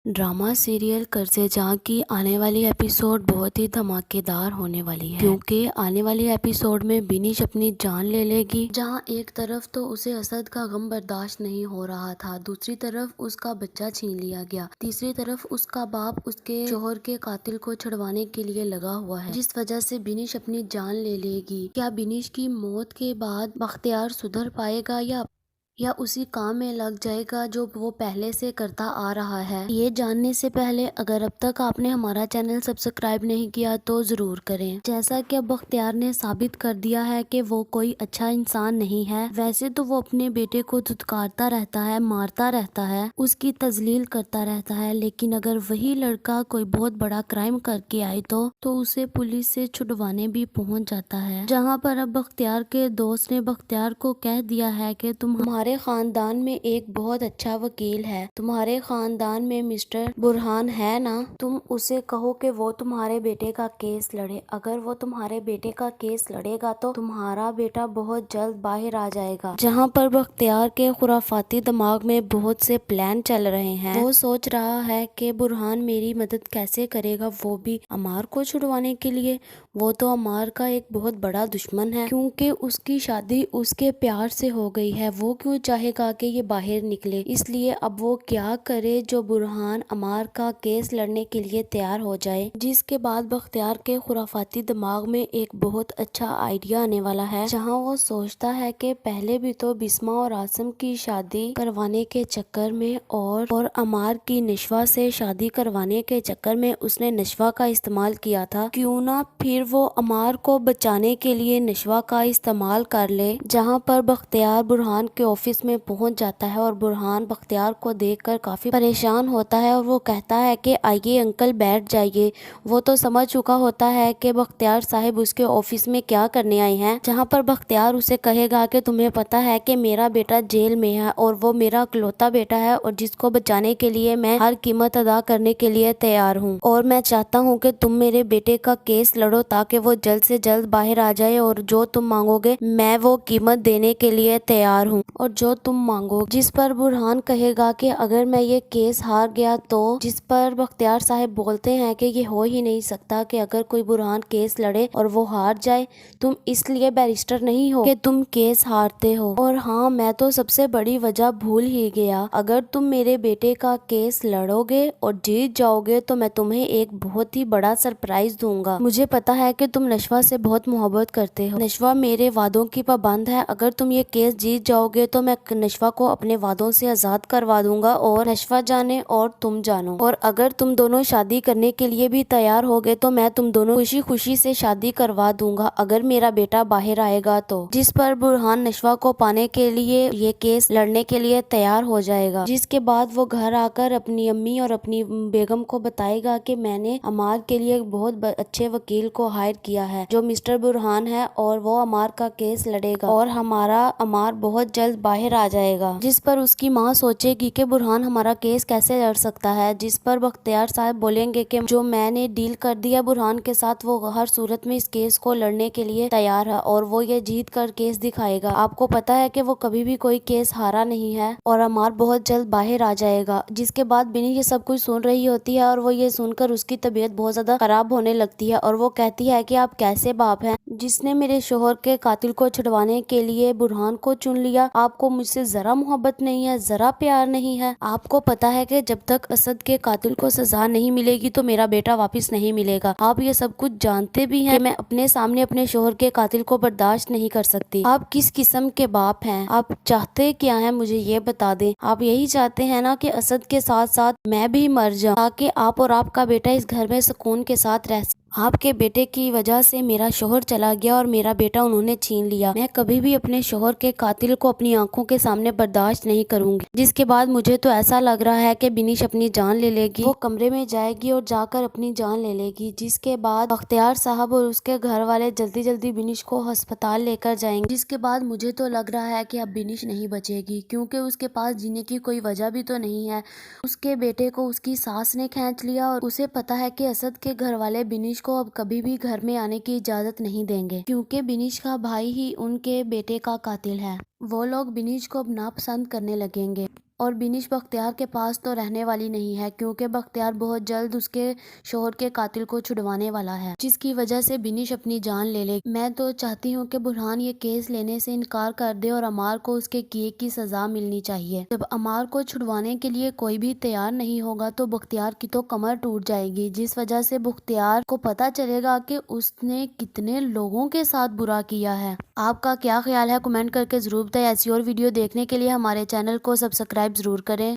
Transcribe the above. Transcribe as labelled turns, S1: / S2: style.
S1: Drama serial कर्ज़े जहाँ की आने वाली एपिसोड बहुत ही धमाकेदार होने वाली है, क्योंकि आने वाली एपिसोड में बिनिश अपनी जान ले लेगी। जहाँ एक तरफ तो उसे असद का गम बर्दाश्त नहीं हो रहा था, दूसरी तरफ उसका बच्चा छीन लिया गया, तीसरी तरफ उसका बाप उसके शोहर के कातिल को छुड़वाने के लिए लगा हुआ है, जिस वजह से बिनिश अपनी जान ले लेगी। क्या बिनिश की मौत के बाद बख्तियार सुधर पाएगा या उसी काम में लग जाएगा जो वो पहले से करता आ रहा है? ये जानने से पहले अगर अब तक आपने हमारा चैनल सब्सक्राइब नहीं किया तो जरूर करें। जैसा कि अब बख्तियार ने साबित कर दिया है कि वो कोई अच्छा इंसान नहीं है। वैसे तो वो अपने बेटे को धुतकारता रहता है, मारता रहता है, उसकी तजलील करता रहता है, लेकिन अगर वही लड़का कोई बहुत बड़ा क्राइम करके आए तो उसे पुलिस से छुड़वाने भी पहुंच जाता है। जहाँ पर अब बख्तियार के दोस्त ने बख्तियार को कह दिया है कि तुम्हारे खानदान में एक बहुत अच्छा वकील है, तुम्हारे खानदान में मिस्टर बुरहान है ना, तुम उसे कहो कि वो तुम्हारे बेटे का केस लड़े। अगर वो तुम्हारे बेटे का केस लड़ेगा तो तुम्हारा बेटा बहुत जल्द बाहर आ जाएगा। जहाँ पर बख्तियार के खुराफाती दिमाग में बहुत से प्लान चल रहे हैं। वो सोच रहा है कि बुरहान मेरी मदद कैसे करेगा, वो भी अमार को छुड़वाने के लिए। वो तो अमार का एक बहुत बड़ा दुश्मन है, क्योंकि उसकी शादी उसके प्यार से हो गई है। वो क्यों चाहेगा कि ये बाहर निकले? इसलिए अब वो क्या करे जो बुरहान अमार का केस लड़ने के लिए तैयार हो जाए। जिसके बाद बख्तियार के खुराफाती दिमाग में एक बहुत अच्छा आइडिया आने वाला है, जहां वो सोचता है कि पहले भी तो बिस्मा और आसम की शादी करवाने के चक्कर में और अमार की नशवा से शादी करवाने के चक्कर में उसने नशवा का इस्तेमाल किया था। क्यों ना फिर वो अमार को बचाने के लिए नशवा का इस्तेमाल कर ले। जहां पर बख्तियार बुरहान के ऑफिस में पहुंच जाता है और बुरहान बख्तियार को देखकर काफी परेशान होता है और वो कहता है कि आइए अंकल बैठ जाइए। वो तो समझ चुका होता है कि बख्तियार साहब उसके ऑफिस में क्या करने आए हैं। जहां पर बख्तियार उसे कहेगा कि तुम्हें पता है कि मेरा बेटा जेल में है और वो मेरा इकलौता बेटा है और जिसको बचाने के लिए मैं हर कीमत अदा करने के लिए तैयार हूँ, और मैं चाहता हूँ कि तुम मेरे बेटे का केस लड़ो ताकि वो जल्द से जल्द बाहर आ जाए, और जो तुम मांगोगे मैं वो कीमत देने के लिए तैयार हूँ, और जो तुम मांगो। जिस पर बुरहान कहेगा कि अगर मैं ये केस हार गया तो, जिस पर बख्तियार साहब बोलते हैं कि ये हो ही नहीं सकता कि अगर कोई बुरहान केस लड़े और वो हार जाए। तुम इसलिए बैरिस्टर नहीं हो कि तुम केस हारते हो। और हाँ, मैं तो सबसे बड़ी वजह भूल ही गया, अगर तुम मेरे बेटे का केस लड़ोगे और जीत जाओगे तो मैं तुम्हें एक बहुत ही बड़ा सरप्राइज दूंगा। मुझे पता है कि तुम नशवा से बहुत मोहब्बत करते हो। नशवा मेरे वादों की पाबंद है। अगर तुम ये केस जीत जाओगे तो मैं नशवा को अपने वादों से आजाद करवा दूंगा, और नशवा जाने और तुम जानो। और अगर तुम दोनों शादी करने के लिए भी तैयार हो गए तो मैं तुम दोनों खुशी खुशी से शादी करवा दूंगा अगर मेरा बेटा बाहर आएगा तो। जिस पर बुरहान नशवा को पाने के लिए ये केस लड़ने के लिए तैयार हो जाएगा। जिसके बाद वो घर आकर अपनी अम्मी और अपनी बेगम को बताएगा कि मैंने अमार के लिए एक बहुत अच्छे वकील को हायर किया है जो मिस्टर बुरहान है, और वो अमार का केस लड़ेगा और हमारा अमार बहुत जल्द बाहर आ जाएगा। जिस पर उसकी माँ सोचेगी कि बुरहान हमारा केस कैसे लड़ सकता है। जिस पर बख्तियार साहब बोलेंगे कि जो मैंने डील कर दिया बुरहान के साथ, वो हर सूरत में इस केस को लड़ने के लिए तैयार है और वो ये जीत कर केस दिखाएगा। आपको पता है कि वो कभी भी कोई केस हारा नहीं है और अमार बहुत जल्द बाहर आ जाएगा। जिसके बाद बिनी ये सब कुछ सुन रही होती है और वो ये सुनकर उसकी तबीयत बहुत ज्यादा खराब होने लगती है और वो कहती है कि आप कैसे बाप हैं जिसने मेरे शोहर के कातिल को छुड़वाने के लिए बुरहान को चुन लिया। आपको मुझसे जरा मोहब्बत नहीं है, जरा प्यार नहीं है। आपको पता है कि जब तक असद के कातिल को सजा नहीं मिलेगी तो मेरा बेटा वापस नहीं मिलेगा। आप ये सब कुछ जानते भी हैं कि मैं अपने सामने अपने शोहर के कातिल को बर्दाश्त नहीं कर सकती। आप किस किस्म के बाप हैं? आप चाहते क्या हैं मुझे ये बता दें। आप यही चाहते हैं ना कि असद के साथ साथ मैं भी मर जाऊं ताकि आप और आपका बेटा इस घर में सुकून के साथ रह। आपके बेटे की वजह से मेरा शोहर चला गया और मेरा बेटा उन्होंने छीन लिया। मैं कभी भी अपने शोहर के कातिल को अपनी आंखों के सामने बर्दाश्त नहीं करूंगी। जिसके बाद मुझे तो ऐसा लग रहा है कि बिनिश अपनी जान ले लेगी। वो कमरे में जाएगी और जाकर अपनी जान ले लेगी। जिसके बाद बख्तियार साहब और उसके घर वाले जल्दी जल्दी बिनिश को अस्पताल लेकर जाएंगे। जिसके बाद मुझे तो लग रहा है कि अब बिनिश नहीं बचेगी, क्योंकि उसके पास जीने की कोई वजह भी तो नहीं है। उसके बेटे को उसकी सास ने खींच लिया और उसे पता है कि असद के घर वाले बिनिश को अब कभी भी घर में आने की इजाजत नहीं देंगे, क्योंकि बिनिश का भाई ही उनके बेटे का कातिल है। وہ لوگ بنیش کو اب ناپسند کرنے لگیں گے اور بنیش بختیار کے پاس تو رہنے والی نہیں ہے، کیونکہ بختیار بہت جلد اس کے شوہر کے قاتل کو چھڑوانے والا ہے، جس کی وجہ سے بنیش اپنی جان لے لے گی۔ میں تو چاہتی ہوں کہ برہان یہ کیس لینے سے انکار کر دے اور عمار کو اس کے کیے کی سزا ملنی چاہیے۔ جب عمار کو چھڑوانے کے لیے کوئی بھی تیار نہیں ہوگا تو بختیار کی تو کمر ٹوٹ جائے گی، جس وجہ سے بختیار کو پتہ چلے گا کہ اس نے کتنے لوگوں کے ساتھ برا کیا ہے۔ آپ کا کیا خیال ہے؟ کمنٹ کر کے ضرور بتائیں۔ ایسی اور ویڈیو دیکھنے کے لیے ہمارے چینل کو سبسکرائب ضرور کریں۔